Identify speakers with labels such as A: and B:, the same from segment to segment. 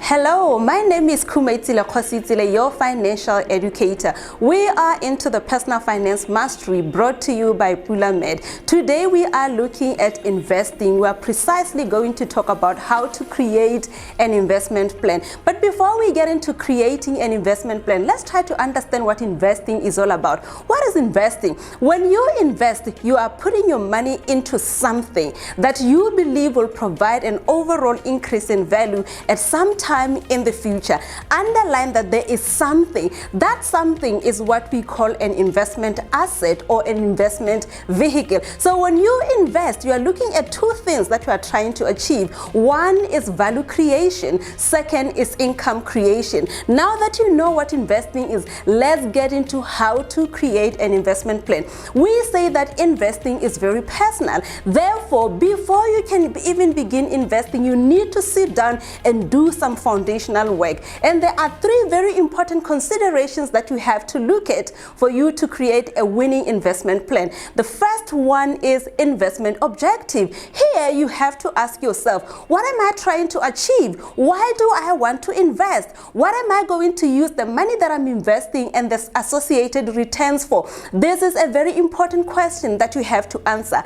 A: Hello, my name is Kumaitile, your financial educator. We are into the personal finance mastery brought to you by Pulamed. Today we are looking at investing. We are precisely going to talk about how to create an investment plan. But before we get into creating an investment plan, let's try to understand what investing is all about. What is investing? When you invest, you are putting your money into something that you believe will provide an overall increase in value at some time in the future. Underline that there is something. That something is what we call an investment asset or an investment vehicle. So when you invest, you are looking at two things that you are trying to achieve. One is value creation. Second is income creation. Now that you know what investing is, let's get into how to create an investment plan. We say that investing is very personal. Therefore, before you can even begin investing, you need to sit down and do some foundational work. And there are three very important considerations that you have to look at for you to create a winning investment plan. The first one is investment objective. Here you have to ask yourself, what am I trying to achieve? Why do I want to invest? What am I going to use the money that I'm investing and the associated returns for? This is a very important question that you have to answer.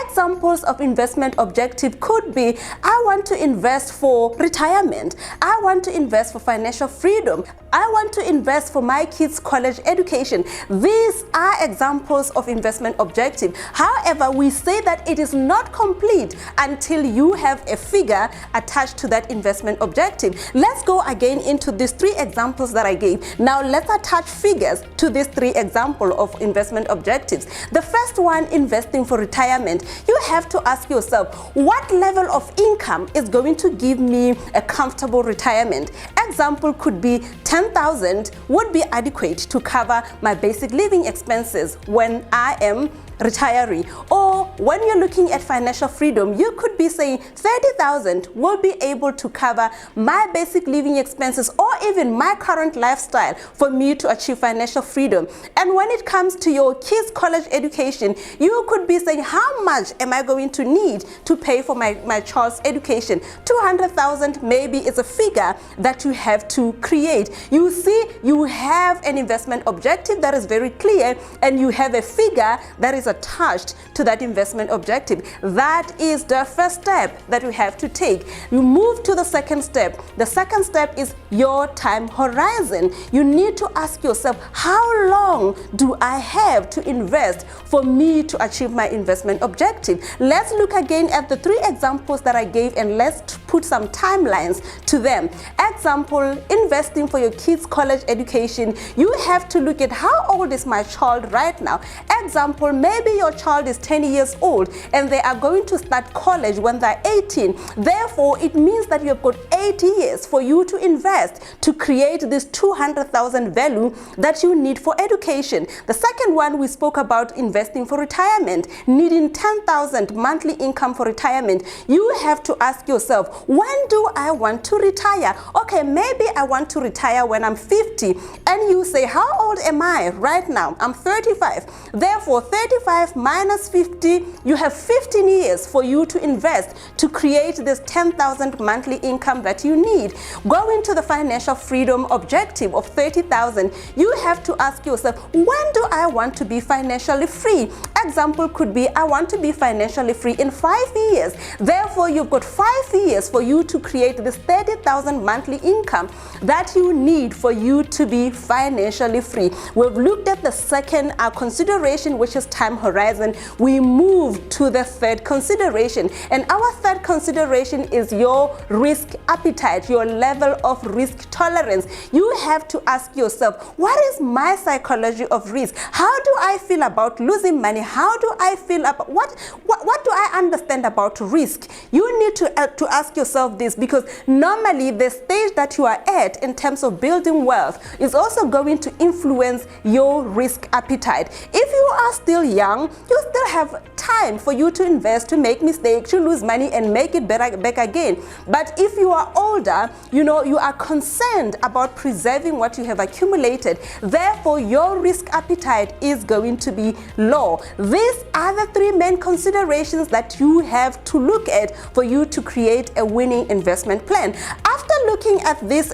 A: Examples of investment objective could be, I want to invest for retirement. I want to invest for financial freedom. I want to invest for my kids' college education. These are examples of investment objective. However, we say that it is not complete until you have a figure attached to that investment objective. Let's go again into these three examples that I gave. Now let's attach figures to these three examples of investment objectives. The first one, investing for retirement. You have to ask yourself, what level of income is going to give me a comfortable retirement? Example could be 10,000 would be adequate to cover my basic living expenses when I am retiree. Or when you're looking at financial freedom, you could be saying 30,000 will be able to cover my basic living expenses or even my current lifestyle for me to achieve financial freedom. And when it comes to your kids' college education, you could be saying, how much am I going to need to pay for my child's education? 200,000 maybe is a figure that you have to create. You see, you have an investment objective that is very clear, and you have a figure that is attached to that investment objective. That is the first step that you have to take. You move to the second step. The second step is your time horizon. You need to ask yourself, how long do I have to invest for me to achieve my investment objective? Let's look again at the three examples that I gave, and let's put some timelines to them. Example, investing for your kids' college education. You have to look at how old is my child right now. Example, maybe your child is 10 years old and they are going to start college when they're 18. Therefore, it means that you have got 8 years for you to invest to create this 200,000 value that you need for education. The second one, we spoke about investing for retirement, needing 10,000 monthly income for retirement. You have to ask yourself, when do I want to retire? Okay, maybe I want to retire when I'm 50. And you say, how old am I right now? I'm 35. Therefore, 35 minus 50, you have 15 years for you to invest to create this 10,000 monthly income that you need. Going to the financial freedom objective of 30,000, you have to ask yourself, when do I want to be financially free? Example could be, I want to be financially free in 5 years. Therefore, you've got 5 years for you to create this 30,000 monthly income that you need for you to be financially free. We've looked at the second consideration, which is time horizon. We move to the third consideration, and our third consideration is your risk appetite, your level of risk tolerance. You have to ask yourself, what is my psychology of risk? How do I feel about losing money? How do I feel about what do I understand about risk? You need to ask yourself this, because normally the stage that you are at in terms of building wealth is also going to influence your risk appetite. If you are still young, you still have time for you to invest, to make mistakes, to lose money and make it back again. But if you are older, you are concerned about preserving what you have accumulated. Therefore, your risk appetite is going to be low. These are the three main considerations that you have to look at for you to create a winning investment plan. After looking at these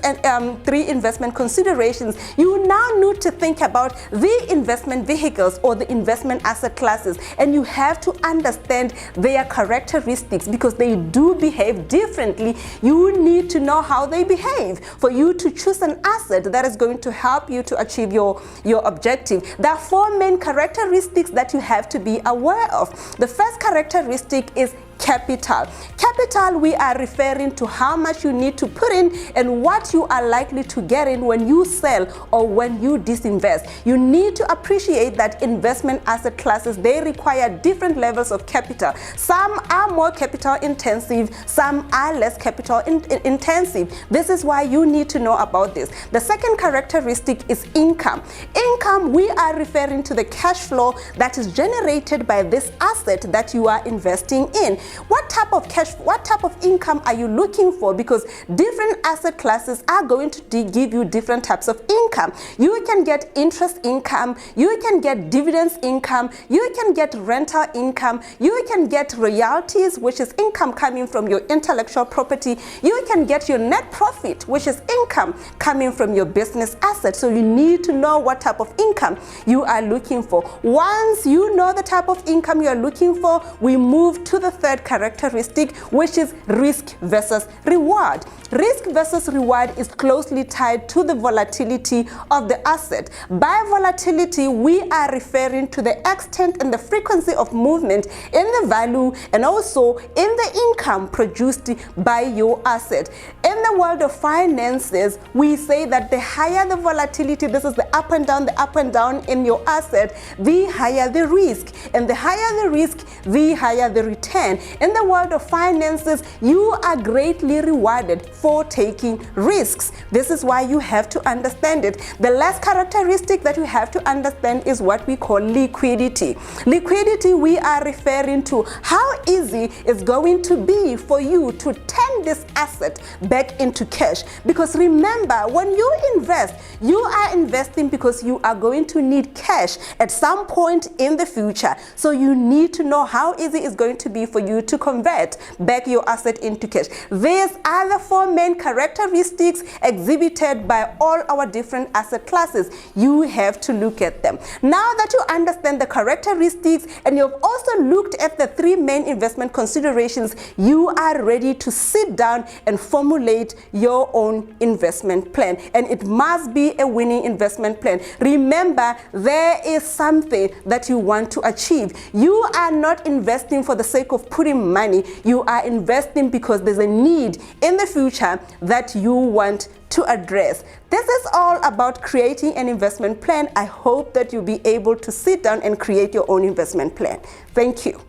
A: three investment considerations, you now need to think about the investment vehicles or the investment asset classes, and you have to understand their characteristics because they do behave differently. You need to know how they behave for you to choose an asset that is going to help you to achieve your objective. There are four main characteristics that you have to be aware of. The first characteristic is capital. Capital, we are referring to how much you need to put in and what you are likely to get in when you sell or when you disinvest. You need to appreciate that investment asset classes, they require different levels of capital. Some are more capital intensive, some are less capital intensive. This is why you need to know about this. The second characteristic is income. Income, we are referring to the cash flow that is generated by this asset that you are investing in. What type of income are you looking for? Because different asset classes are going to give you different types of income. You can get interest income, you can get dividends income, you can get rental income, you can get royalties, which is income coming from your intellectual property, you can get your net profit, which is income coming from your business asset. So you need to know what type of income you are looking for. Once you know the type of income you are looking for, we move to the third characteristic, which is risk versus reward. Risk versus reward is closely tied to the volatility of the asset. By volatility, we are referring to the extent and the frequency of movement in the value and also in the income produced by your asset. In the world of finances, we say that the higher the volatility, this is the up and down in your asset, the higher the risk. And the higher the risk, the higher the return. In the world of finances, you are greatly rewarded for taking risks. This is why you have to understand it. The last characteristic that you have to understand is what we call liquidity. Liquidity, we are referring to how easy it's going to be for you to turn this asset back into cash. Because remember, when you invest, you are investing because you are going to need cash at some point in the future. So you need to know how easy it's going to be for you to convert back your asset into cash. These are the four main characteristics exhibited by all our different asset classes. You have to look at them. Now that you understand the characteristics and you've also looked at the three main investment considerations, you are ready to sit down and formulate your own investment plan. And it must be a winning investment plan. Remember, there is something that you want to achieve. You are not investing for the sake of putting money. You are investing because there's a need in the future that you want to address. This is all about creating an investment plan. I hope that you'll be able to sit down and create your own investment plan. Thank you.